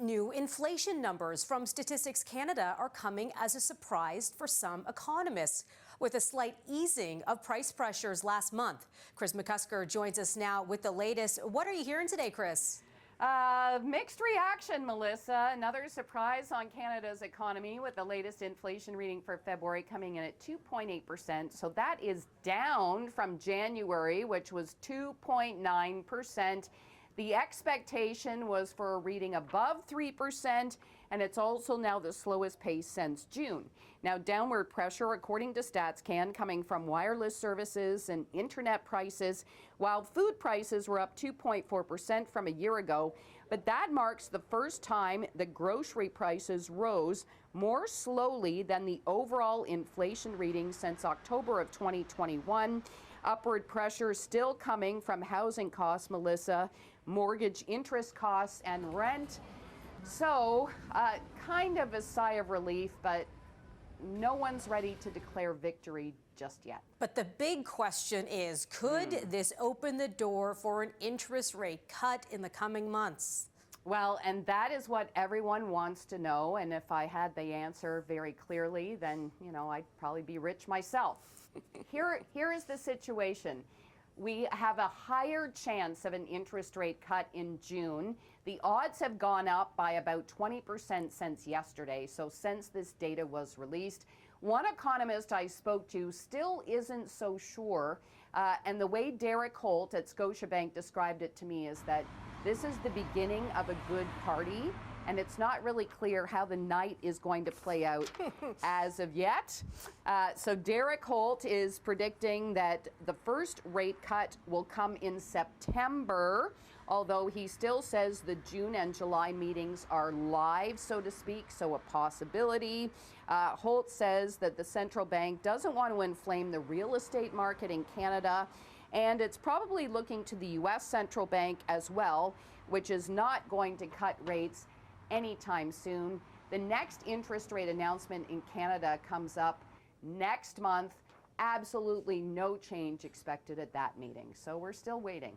New inflation numbers from Statistics Canada are coming as a surprise for some economists, with a slight easing of price pressures last month. Kris McCusker joins us now with the latest. What are you hearing today, Kris? Mixed reaction, Melissa. Another surprise on Canada's economy, with the latest inflation reading for February coming in at 2.8%. So that is down from January, which was 2.9%. The expectation was for a reading above 3%, and it's also now the slowest pace since June. Now, downward pressure, according to StatsCan, coming from wireless services and internet prices, while food prices were up 2.4% from a year ago. But that marks the first time the grocery prices rose more slowly than the overall inflation reading since October of 2021. Upward pressure still coming from housing costs, Melissa, mortgage interest costs, and rent. So kind of a sigh of relief, but no one's ready to declare victory just yet. But the big question is, could this open the door for an interest rate cut in the coming months? Well, and that is what everyone wants to know. And if I had the answer very clearly, then, I'd probably be rich myself. Here is the situation. We have a higher chance of an interest rate cut in June. The odds have gone up by about 20% since yesterday, so since this data was released. One economist I spoke to still isn't so sure, and the way Derek Holt at Scotiabank described it to me is that this is the beginning of a good party, and it's not really clear how the night is going to play out as of yet. So Derek Holt is predicting that the first rate cut will come in September, although he still says the June and July meetings are live, so to speak, so a possibility. Holt says that the central bank doesn't want to inflame the real estate market in Canada, and it's probably looking to the U.S. central bank as well, which is not going to cut rates anytime soon. The next interest rate announcement in Canada comes up next month. Absolutely no change expected at that meeting. So we're still waiting.